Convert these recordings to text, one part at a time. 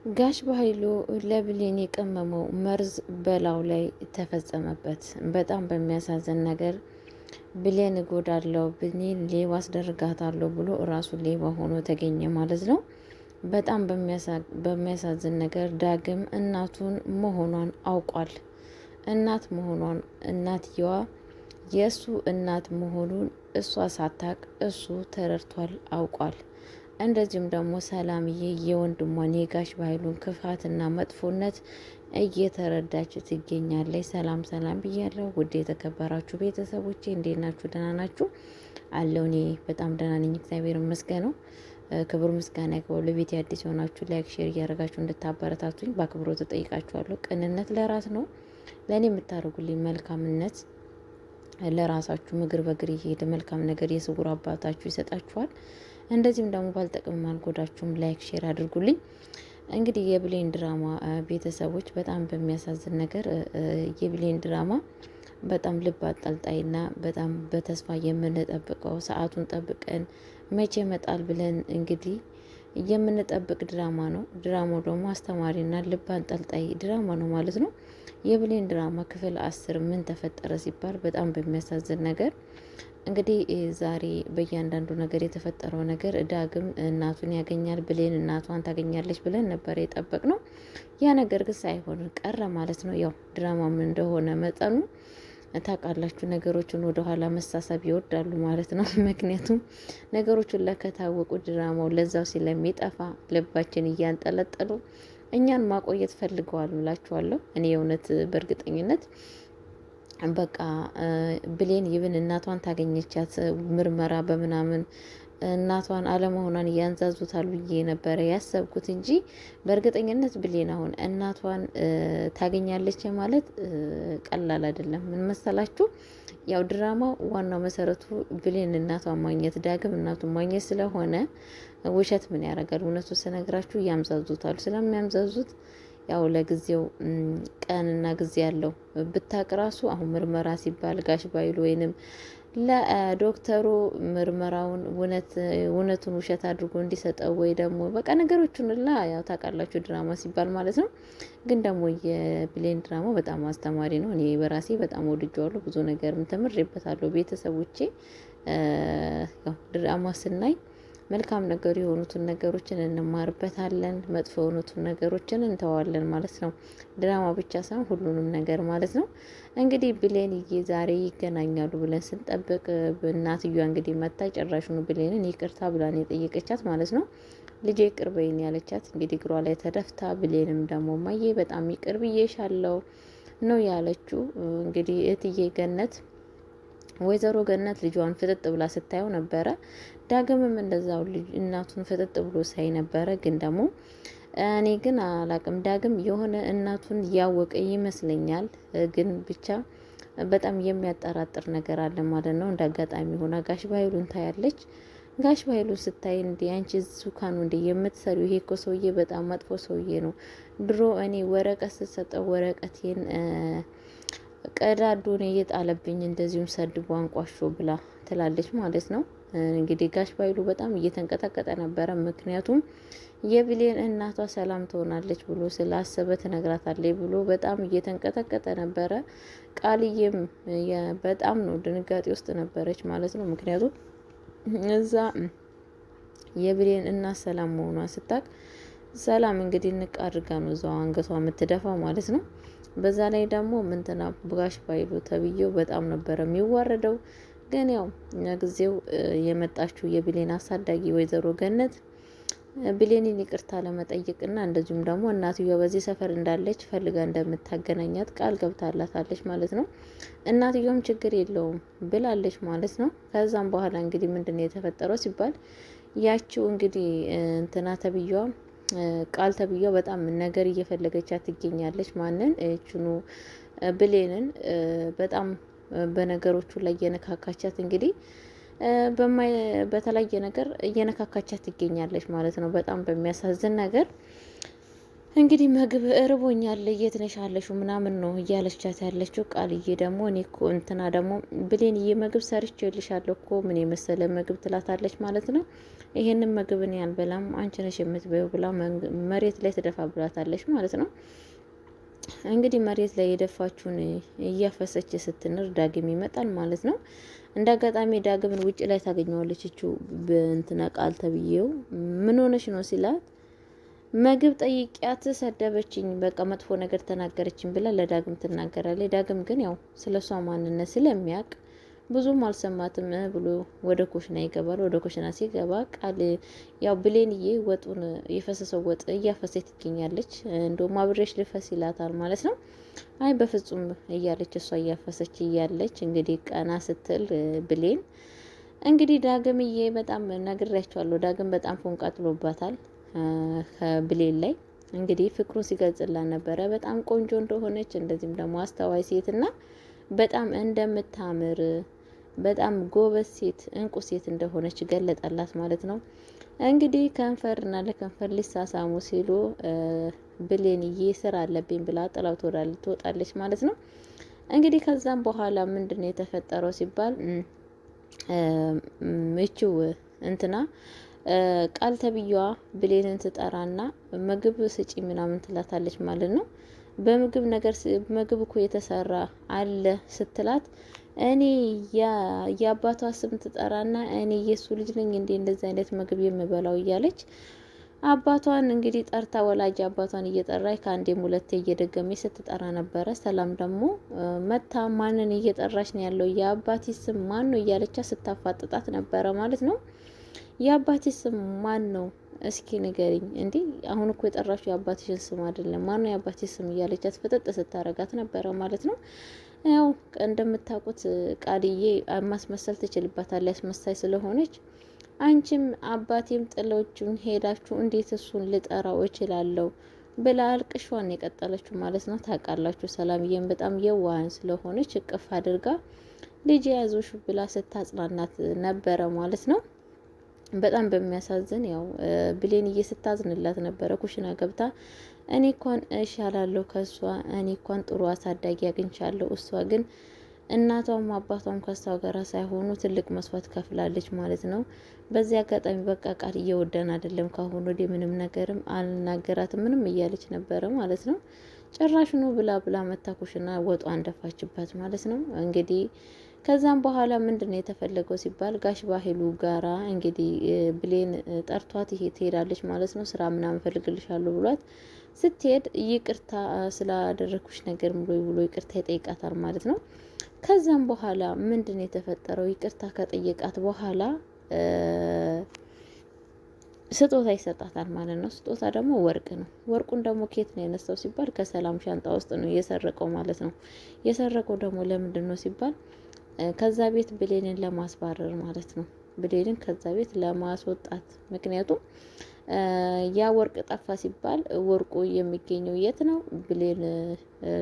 ጋሽ በኃይሉ ለብሌን የቀመመው መርዝ በላው ላይ ተፈጸመበት። በጣም በሚያሳዝን ነገር ብሌን እጎዳለሁ፣ ብሌን ሌባ አስደርጋታለሁ ብሎ እራሱ ሌባ ሆኖ ተገኘ ማለት ነው። በጣም በሚያሳዝን ነገር ዳግም እናቱን መሆኗን አውቋል። እናት መሆኗን እናትየዋ የእሱ እናት መሆኑን እሷ ሳታቅ እሱ ተረድቷል፣ አውቋል። እንደዚሁም ደግሞ ሰላምዬ የወንድሟን የጋሽ በኃይሉን ክፋትና መጥፎነት እየተረዳች ትገኛለች። ሰላም ሰላም ብያለሁ ውድ የተከበራችሁ ቤተሰቦቼ እንዴት ናችሁ? ደህና ናችሁ? አለው እኔ በጣም ደህና ነኝ፣ እግዚአብሔር ይመስገነው። ክብር ምስጋና ይግባው። ለቤት አዲስ የሆናችሁ ላይክ፣ ሼር እያደረጋችሁ እንድታበረታቱኝ በአክብሮት እጠይቃችኋለሁ። ቅንነት ለራስ ነው። ለእኔ የምታደርጉልኝ መልካምነት ለራሳችሁ እግር በእግር እየሄደ መልካም ነገር የስውር አባታችሁ ይሰጣችኋል። እንደዚሁም ደግሞ ባልጠቅም አልጎዳችሁም። ላይክ ሼር አድርጉልኝ። እንግዲህ የብሌን ድራማ ቤተሰቦች በጣም በሚያሳዝን ነገር የብሌን ድራማ በጣም ልብ አንጠልጣይና በጣም በተስፋ የምንጠብቀው ሰዓቱን ጠብቀን መቼ መጣል ብለን እንግዲህ የምንጠብቅ ድራማ ነው። ድራማው ደግሞ አስተማሪና ልብ አንጠልጣይ ድራማ ነው ማለት ነው። የብሌን ድራማ ክፍል 10 ምን ተፈጠረ ሲባል በጣም በሚያሳዝን ነገር እንግዲህ ዛሬ በእያንዳንዱ ነገር የተፈጠረው ነገር ዳግም እናቱን ያገኛል፣ ብሌን እናቷን ታገኛለች ብለን ነበር የጠበቅ ነው። ያ ነገር ግን ሳይሆን ቀረ ማለት ነው። ያው ድራማም እንደሆነ መጠኑ ታውቃላችሁ፣ ነገሮችን ወደ ኋላ መሳሳብ ይወዳሉ ማለት ነው። ምክንያቱም ነገሮችን ለከታወቁ ድራማው ለዛው ስለሚጠፋ ልባችን እያንጠለጠሉ እኛን ማቆየት ፈልገዋል እላችኋለሁ። እኔ የእውነት በእርግጠኝነት በቃ ብሌን ይብን እናቷን ታገኘቻት ምርመራ በምናምን እናቷን አለመሆኗን እያንዛዙታል ብዬ ነበረ ያሰብኩት እንጂ በእርግጠኝነት ብሌን አሁን እናቷን ታገኛለች ማለት ቀላል አይደለም። ምን መሰላችሁ? ያው ድራማ ዋናው መሰረቱ ብሌን እናቷን ማግኘት፣ ዳግም እናቱን ማግኘት ስለሆነ ውሸት ምን ያደርጋል? እውነቱ ስነግራችሁ እያምዛዙታሉ። ስለሚያምዛዙት ያው ለጊዜው ቀንና ጊዜ ያለው ብታቅ ራሱ አሁን ምርመራ ሲባል ጋሽ ባይሉ ወይንም ለዶክተሩ ምርመራውን እውነቱን ውሸት አድርጎ እንዲሰጠው ወይ ደግሞ በቃ ነገሮቹን ያው ታውቃላችሁ ድራማ ሲባል ማለት ነው። ግን ደግሞ የብሌን ድራማ በጣም አስተማሪ ነው። እኔ በራሴ በጣም ወድጀዋለሁ። ብዙ ነገርም ተምሬበታለሁ። ቤተሰቦቼ ያው ድራማ ስናይ መልካም ነገር የሆኑትን ነገሮችን እንማርበታለን፣ መጥፎ የሆኑትን ነገሮችን እንተዋለን ማለት ነው። ድራማ ብቻ ሳይሆን ሁሉንም ነገር ማለት ነው። እንግዲህ ብሌንዬ ዛሬ ይገናኛሉ ብለን ስንጠብቅ እናትየዋ እንግዲህ መታ ጭራሹኑ ብሌንን ይቅርታ ብላን የጠየቀቻት ማለት ነው። ልጄ ይቅር በይኝ ያለቻት እንግዲህ እግሯ ላይ ተደፍታ፣ ብሌንም ደግሞ ማዬ በጣም ይቅር ብዬሻለሁ ነው ያለችው። እንግዲህ እትዬ ገነት ወይዘሮ ገነት ልጇን ፍጥጥ ብላ ስታየው ነበረ። ዳግምም እንደዛው ልጅ እናቱን ፍጥጥ ብሎ ሳይ ነበረ። ግን ደግሞ እኔ ግን አላቅም፣ ዳግም የሆነ እናቱን ያወቀ ይመስለኛል። ግን ብቻ በጣም የሚያጠራጥር ነገር አለ ማለት ነው። እንደ አጋጣሚ ሆና ጋሽ ባይሉን ታያለች። ጋሽ ባይሉን ስታይ እንዲ አንቺ ዙካኑ እንዲ የምትሰሪው ይሄ እኮ ሰውዬ በጣም መጥፎ ሰውዬ ነው። ድሮ እኔ ወረቀት ስትሰጠው ወረቀቴን ቀዳዶን እየጣለብኝ እንደዚሁም ሰድቦ አንቋሾ ብላ ትላለች ማለት ነው። እንግዲህ ጋሽ ባይሉ በጣም እየተንቀጠቀጠ ነበረ። ምክንያቱም የብሌን እናቷ ሰላም ትሆናለች ብሎ ስላሰበ ትነግራታለች ብሎ በጣም እየተንቀጠቀጠ ነበረ። ቃልዬም በጣም ነው ድንጋጤ ውስጥ ነበረች ማለት ነው። ምክንያቱም እዛ የብሌን እናት ሰላም መሆኗ ስታቅ ሰላም እንግዲህ ንቅ አድርጋ ነው እዛው አንገቷ የምትደፋው ማለት ነው። በዛ ላይ ደግሞ ምንትና ጋሽ ባይሉ ተብዬው በጣም ነበረ የሚዋረደው። ግን ያው ጊዜው የመጣችው የብሌን አሳዳጊ ወይዘሮ ገነት ብሌንን ይቅርታ ለመጠየቅና እንደዚሁም ደግሞ እናትየዋ በዚህ ሰፈር እንዳለች ፈልጋ እንደምታገናኛት ቃል ገብታላታለች ማለት ነው። እናትየውም ችግር የለውም ብላለች ማለት ነው። ከዛም በኋላ እንግዲህ ምንድነው የተፈጠረው ሲባል ያችው እንግዲህ እንትና ተብዬዋ ቃል ተብዬዋ በጣም ነገር እየፈለገቻት ትገኛለች። ማንን? እችኑ ብሌንን በጣም በነገሮቹ ላይ እየነካካቻት እንግዲህ በተለያየ ነገር እየነካካቻት ትገኛለች ማለት ነው። በጣም በሚያሳዝን ነገር እንግዲህ ምግብ እርቦኛል የት ነሽ አለሽው ምናምን ነው እያለቻት ያለችው። ቃልዬ ደግሞ እኔ እኮ እንትና ደግሞ ብሌንዬ ምግብ ሰርቼልሻለሁ እኮ ምን የመሰለ ምግብ ትላታለች ማለት ነው። ይሄንን ምግብ እኔ አልበላም አንቺ ነሽ የምትበይው ብላ መሬት ላይ ትደፋ ብላታለች ማለት ነው። እንግዲህ መሬት ላይ የደፋችውን እያፈሰች ስትንር ዳግም ይመጣል ማለት ነው። እንደ አጋጣሚ ዳግምን ውጭ ላይ ታገኘዋለች። እቹ በእንትና ቃል ተብዬው ምን ሆነሽ ነው ሲላት ምግብ ጠይቂያት ሰደበችኝ፣ በቃ መጥፎ ነገር ተናገረችኝ ብላ ለዳግም ትናገራለች። ዳግም ግን ያው ስለ እሷ ማንነት ስለሚያውቅ ብዙም አልሰማትም ብሎ ወደ ኮሽና ይገባል። ወደ ኮሽና ሲገባ ቃል ያው ብሌንዬ ወጡን የፈሰሰው ወጥ እያፈሰች ትገኛለች። እንደውም አብሬሽ ልፈስ ይላታል ማለት ነው። አይ በፍጹም እያለች እሷ እያፈሰች እያለች እንግዲህ ቀና ስትል ብሌን እንግዲህ ዳግምዬ በጣም ነግሬያቸዋለሁ። ዳግም በጣም ፎንቃ ጥሎባታል ከብሌን ላይ እንግዲህ ፍቅሩን ሲገልጽላት ነበረ። በጣም ቆንጆ እንደሆነች እንደዚህም ደግሞ አስተዋይ ሴትና በጣም እንደምታምር በጣም ጎበዝ ሴት እንቁ ሴት እንደሆነች ገለጠላት ማለት ነው። እንግዲህ ከንፈርና ለከንፈር ሊሳሳሙ ሲሉ ብሌንዬ ስራ አለብኝ ብላ ጥላው ትወጣለች ማለት ነው። እንግዲህ ከዛም በኋላ ምንድነው የተፈጠረው ሲባል ምቹው እንትና ቃል ተብዬዋ ብሌንን ትጠራና ምግብ ስጪ ምናምን ትላታለች ማለት ነው። በምግብ ነገር ምግብ እኮ የተሰራ አለ ስትላት እኔ የአባቷ ስም ትጠራና እኔ የሱ ልጅ ነኝ እንዴ እንደዚህ አይነት ምግብ የምበላው እያለች አባቷን እንግዲህ ጠርታ ወላጅ አባቷን እየጠራች ከአንዴም ሁለቴ እየደገመች ስትጠራ ነበረ። ሰላም ደግሞ መታ ማንን እየጠራች ነው ያለው የአባቴ ስም ማን ነው እያለቻ ስታፋጥጣት ነበረ ማለት ነው። የአባቴ ስም ማን ነው እስኪ ንገሪኝ። እንዴ አሁን እኮ የጠራችው የአባትሽን ስም አይደለም፣ ማን ነው የአባቴ ስም እያለቻት ፍጥጥ ስታረጋት ነበረ ማለት ነው። ያው እንደምታውቁት ቃልዬ ማስመሰል ትችልባታለች አስመሳይ ስለሆነች። አንቺም አባቴም ጥሎቹን ሄዳችሁ እንዴት እሱን ልጠራው እችላለሁ ብላ አልቅሿን የቀጠለችው ማለት ነው። ታውቃላችሁ ሰላምዬም በጣም የዋህን ስለሆነች እቅፍ አድርጋ ልጅ ያዙሽ ብላ ስታጽናናት ነበረ ማለት ነው። በጣም በሚያሳዝን ያው ብሌንዬ ስታዝንላት ነበረ። ኩሽና ገብታ እኔ እንኳን እሻላለሁ ከሷ እኔ እንኳን ጥሩ አሳዳጊ አግኝቻለሁ፣ እሷ ግን እናቷም አባቷም ከሷ ጋር ሳይሆኑ ትልቅ መስዋዕት ከፍላለች ማለት ነው። በዚህ አጋጣሚ በቃ ቃል እየወደን አይደለም ካሁን ወዲህ ምንም ነገርም አልናገራትም ምንም እያለች ነበረ ማለት ነው። ጭራሽ ነው ብላ መታ ኩሽና ወጧን ደፋችባት ማለት ነው እንግዲህ ከዛም በኋላ ምንድነው የተፈለገው ሲባል ጋሽ ባህሉ ጋራ እንግዲህ ብሌን ጠርቷት ይሄ ትሄዳለች ማለት ነው። ስራ ምናምን ፈልግልሻለሁ ብሏት ስትሄድ ይቅርታ ስላደረኩሽ ነገር ብሎ ይቅርታ ይጠይቃታል ማለት ነው። ከዛም በኋላ ምንድነው የተፈጠረው? ይቅርታ ከጠየቃት በኋላ ስጦታ ይሰጣታል ማለት ነው። ስጦታ ደግሞ ወርቅ ነው። ወርቁን ደግሞ ኬት ነው የነሳው ሲባል ከሰላም ሻንጣ ውስጥ ነው የሰረቀው ማለት ነው። የሰረቀው ደግሞ ለምንድን ነው ሲባል ከዛ ቤት ብሌንን ለማስባረር ማለት ነው። ብሌንን ከዛ ቤት ለማስወጣት። ምክንያቱም ያ ወርቅ ጠፋ ሲባል ወርቁ የሚገኘው የት ነው? ብሌን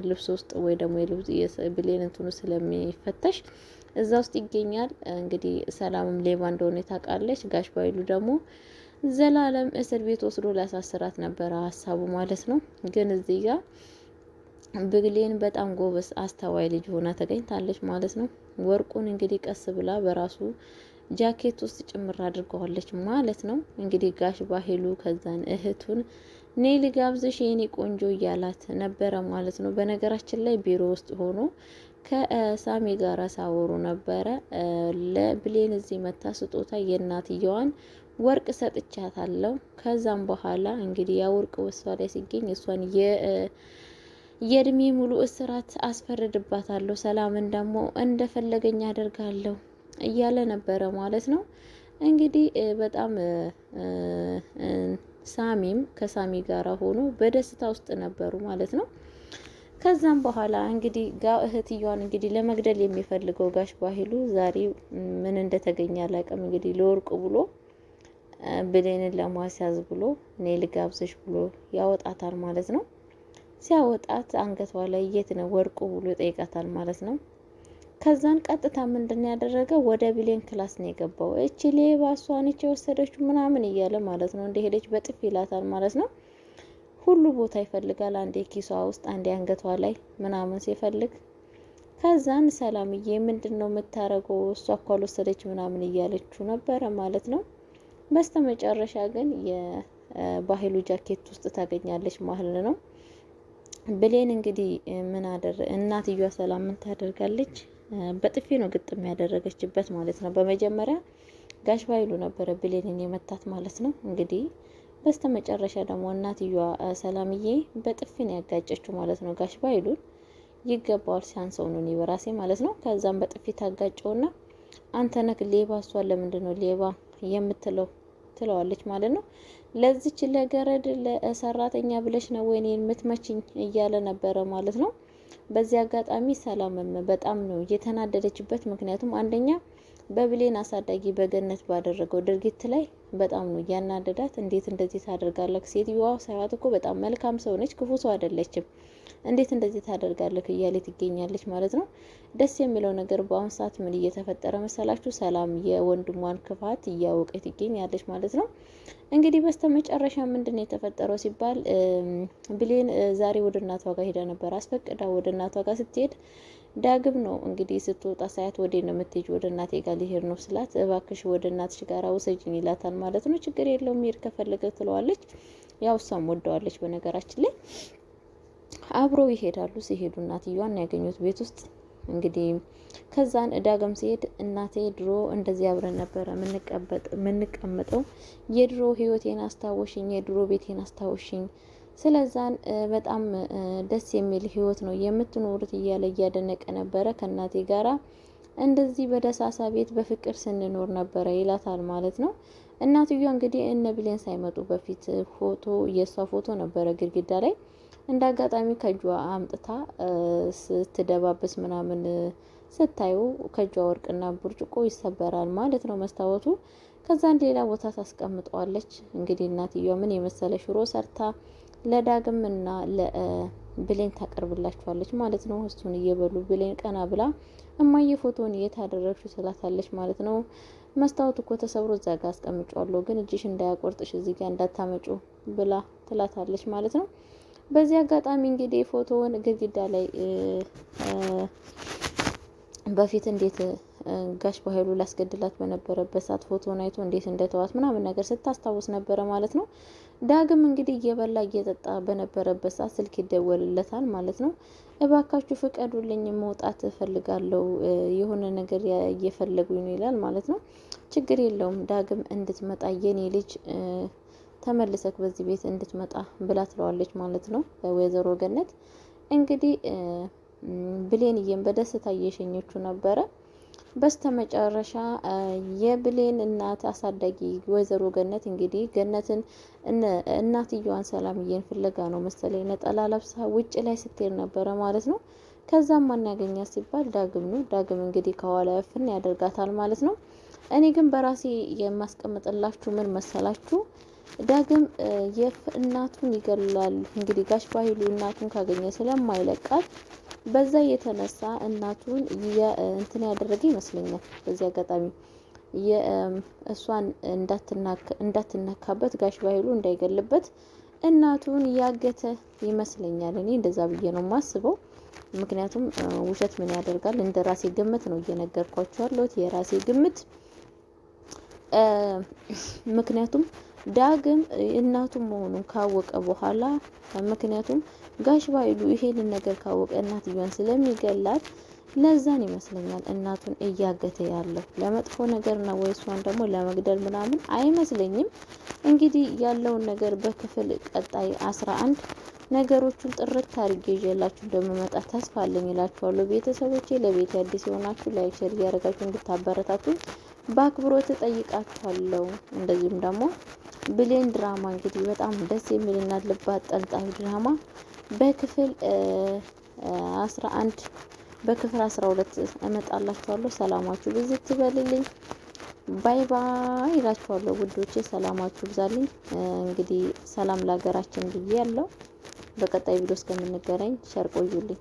ልብስ ውስጥ ወይ ደግሞ ብሌን እንትኑ ስለሚፈተሽ እዛ ውስጥ ይገኛል። እንግዲህ ሰላምም ሌባ እንደሆነ ታውቃለች። ጋሽ ባይሉ ደግሞ ዘላለም እስር ቤት ወስዶ ሊያሳስራት ነበረ ሀሳቡ ማለት ነው። ግን እዚህ ጋር ብሌን በጣም ጎበዝ አስተዋይ ልጅ ሆና ተገኝታለች ማለት ነው። ወርቁን እንግዲህ ቀስ ብላ በራሱ ጃኬት ውስጥ ጭምር አድርገዋለች ማለት ነው። እንግዲህ ጋሽ ባህሉ ከዛን እህቱን ኔ ልጋብዝሽ የኔ ቆንጆ እያላት ነበረ ማለት ነው። በነገራችን ላይ ቢሮ ውስጥ ሆኖ ከሳሚ ጋር ሳወሩ ነበረ። ለብሌን እዚህ መታ ስጦታ የእናትየዋን ወርቅ ሰጥቻታለሁ። ከዛም በኋላ እንግዲህ ያ ወርቅ ወሷ ላይ ሲገኝ እሷን የእድሜ ሙሉ እስራት አስፈርድባታለሁ፣ ሰላምን ደግሞ እንደፈለገኝ አደርጋለሁ እያለ ነበረ ማለት ነው። እንግዲህ በጣም ሳሚም ከሳሚ ጋር ሆኖ በደስታ ውስጥ ነበሩ ማለት ነው። ከዛም በኋላ እንግዲህ እህትየዋን እንግዲህ ለመግደል የሚፈልገው ጋሽ ባህሉ ዛሬ ምን እንደተገኘ አላውቅም። እንግዲህ ለወርቁ ብሎ ብሌንን ለማስያዝ ብሎ እኔ ልጋብዝሽ ብሎ ያወጣታል ማለት ነው። ሲያወጣት አንገቷ ላይ የት ነው ወርቁ ብሎ ይጠይቃታል ማለት ነው። ከዛን ቀጥታ ምንድነው ያደረገው? ወደ ብሌን ክላስ ነው የገባው። እቺ ሌባ እሷ ነች የወሰደችው ምናምን እያለ ማለት ነው። እንደሄደች በጥፍ ይላታል ማለት ነው። ሁሉ ቦታ ይፈልጋል። አንዴ ኪሷ ውስጥ፣ አንዴ አንገቷ ላይ ምናምን ሲፈልግ ከዛን ሰላምዬ ምንድን ነው የምታረገው? እሷ እኮ አልወሰደች ምናምን እያለችው ነበረ ማለት ነው። በስተመጨረሻ ግን የባህሉ ጃኬት ውስጥ ታገኛለች ማለት ነው። ብሌን እንግዲህ ምን እናትየዋ ሰላም ምን ታደርጋለች? በጥፊ ነው ግጥም ያደረገችበት ማለት ነው። በመጀመሪያ ጋሽ ባይሉ ነበረ ብሌንን የመታት ማለት ነው። እንግዲህ በስተመጨረሻ ደግሞ እናትየዋ ሰላምዬ በጥፊ ነው ያጋጨችው ማለት ነው። ጋሽ ባይሉን ይገባዋል ሲያንሰው ነው በራሴ ማለት ነው። ከዛም በጥፊ ታጋጨውና አንተ ነህ ሌባ፣ እሷን ለምንድን ነው ሌባ የምትለው ትለዋለች ማለት ነው። ለዚች ለገረድ ለሰራተኛ ብለሽ ነው ወይኔ የምትመችኝ እያለ ነበረ ማለት ነው። በዚህ አጋጣሚ ሰላምም በጣም ነው የተናደደችበት። ምክንያቱም አንደኛ በብሌን አሳዳጊ በገነት ባደረገው ድርጊት ላይ በጣም ነው ያናደዳት። እንዴት እንደዚህ ታደርጋለህ? ሴትዮዋ ሳይዋት እኮ በጣም መልካም ሰው ነች፣ ክፉ ሰው አይደለችም። እንዴት እንደዚህ ታደርጋለህ እያለ ትገኛለች ማለት ነው። ደስ የሚለው ነገር በአሁኑ ሰዓት ምን እየተፈጠረ መሰላችሁ? ሰላም የወንድሟን ክፋት እያወቀች ትገኛለች ማለት ነው። እንግዲህ በስተመጨረሻ ምንድን ነው የተፈጠረው ሲባል ብሌን ዛሬ ወደ እናቷ ጋር ሄዳ ነበር። አስፈቅዳ ወደ እናቷ ጋር ስትሄድ ዳግም ነው እንግዲህ ስትወጣ ሳያት ወደ ነው የምትሄጂ? ወደ እናቴ ጋር ሊሄድ ነው ስላት እባክሽ ወደ እናትሽ ጋር ውሰጂኝ ይላታል ማለት ነው። ችግር የለውም ሄድ ከፈለገ ትለዋለች። ያው እሷም ወደዋለች በነገራችን ላይ አብረው ይሄዳሉ። ሲሄዱ እናትየዋን ያገኙት ቤት ውስጥ እንግዲህ ከዛን ዳግም ሲሄድ እናቴ ድሮ እንደዚህ አብረን ነበረ ምንቀመጠው፣ የድሮ ህይወቴን አስታወሽኝ፣ የድሮ ቤቴን አስታወሽኝ፣ ስለዛን በጣም ደስ የሚል ህይወት ነው የምትኖሩት እያለ እያደነቀ ነበረ። ከእናቴ ጋራ እንደዚህ በደሳሳ ቤት በፍቅር ስንኖር ነበረ ይላታል ማለት ነው። እናትየዋ እንግዲህ እነ ብሌን ሳይመጡ በፊት ፎቶ የእሷ ፎቶ ነበረ ግድግዳ ላይ እንደ አጋጣሚ ከእጇ አምጥታ ስትደባበስ ምናምን ስታዩ ከእጇ ወርቅና ብርጭቆ ይሰበራል ማለት ነው መስታወቱ። ከዛን ሌላ ቦታ ታስቀምጠዋለች። እንግዲህ እናትየዋ ምን የመሰለ ሽሮ ሰርታ ለዳግም እና ለብሌን ታቀርብላችኋለች ማለት ነው። እሱን እየበሉ ብሌን ቀና ብላ እማዬ ፎቶን የት አደረግሽው ትላታለች ማለት ነው። መስታወቱ እኮ ተሰብሮ እዛ ጋር አስቀምጫለሁ፣ ግን እጅሽ እንዳያቆርጥሽ እዚህ ጋር እንዳታመጩ ብላ ትላታለች ማለት ነው። በዚህ አጋጣሚ እንግዲህ ፎቶውን ግድግዳ ላይ በፊት እንዴት ጋሽ በኃይሉ ላስገድላት በነበረበት ሰዓት ፎቶውን አይቶ እንዴት እንደተዋት ምናምን ነገር ስታስታውስ ነበረ ማለት ነው። ዳግም እንግዲህ እየበላ እየጠጣ በነበረበት ሰዓት ስልክ ይደወልለታል ማለት ነው። እባካችሁ ፍቀዱልኝ መውጣት እፈልጋለሁ፣ የሆነ ነገር እየፈለጉኝ ነው ይላል ማለት ነው። ችግር የለውም ዳግም እንድትመጣ የኔ ልጅ ተመልሰክ በዚህ ቤት እንድትመጣ ብላ ትለዋለች ማለት ነው። ወይዘሮ ገነት እንግዲህ ብሌንዬን በደስታ እየሸኘችው ነበረ። በስተመጨረሻ የብሌን እናት አሳዳጊ ወይዘሮ ገነት እንግዲህ ገነትን እናትየዋን ሰላምዬን ፍለጋ ነው መሰለኝ ነጠላ ለብሳ ውጭ ላይ ስትሄድ ነበረ ማለት ነው። ከዛም ማን ያገኛት ሲባል ዳግም ነው። ዳግም እንግዲህ ከኋላ ፍን ያደርጋታል ማለት ነው። እኔ ግን በራሴ የማስቀምጥላችሁ ምን መሰላችሁ? ዳግም እናቱን ይገላል። እንግዲህ ጋሽ ባይሉ እናቱን ካገኘ ስለማይለቃት በዛ የተነሳ እናቱን እንትን ያደረገ ይመስለኛል። በዚህ አጋጣሚ እሷን እንዳትነካበት ጋሽ ባይሉ እንዳይገልበት እናቱን ያገተ ይመስለኛል። እኔ እንደዛ ብዬ ነው የማስበው። ምክንያቱም ውሸት ምን ያደርጋል፣ እንደ ራሴ ግምት ነው እየነገርኳቸው ያለሁት የራሴ ግምት። ምክንያቱም ዳግም እናቱ መሆኑን ካወቀ በኋላ ምክንያቱም ጋሽ ባይሉ ይሄንን ነገር ካወቀ እናትየዋን ስለሚገላት ለዛን ይመስለኛል እናቱን እያገተ ያለው ለመጥፎ ነገር ነው፣ ወይ እሷን ደግሞ ለመግደል ምናምን አይመስለኝም። እንግዲህ ያለውን ነገር በክፍል ቀጣይ 11 ነገሮቹን ጥርት አድርጌ ይዤላችሁ እንደምመጣ ተስፋ አለኝ እላችኋለሁ። ቤተሰቦቼ ለቤት አዲስ የሆናችሁ ላይክ፣ ሼር እያደረጋችሁ እንድታበረታቱኝ በአክብሮት እጠይቃችኋለሁ። እንደዚሁም ደግሞ ብሌን ድራማ እንግዲህ በጣም ደስ የሚልና ልብ አንጠልጣይ ድራማ በክፍል 11 በክፍል 12 እመጣላችኋለሁ። ሰላማችሁ ብዙ ትበልልኝ። ባይ ባይ እላችኋለሁ ውዶቼ፣ ሰላማችሁ ብዛልኝ። እንግዲህ ሰላም ለሀገራችን ብዬ ያለው በቀጣይ ቪዲዮ እስከምንገናኝ ሸር ቆዩልኝ።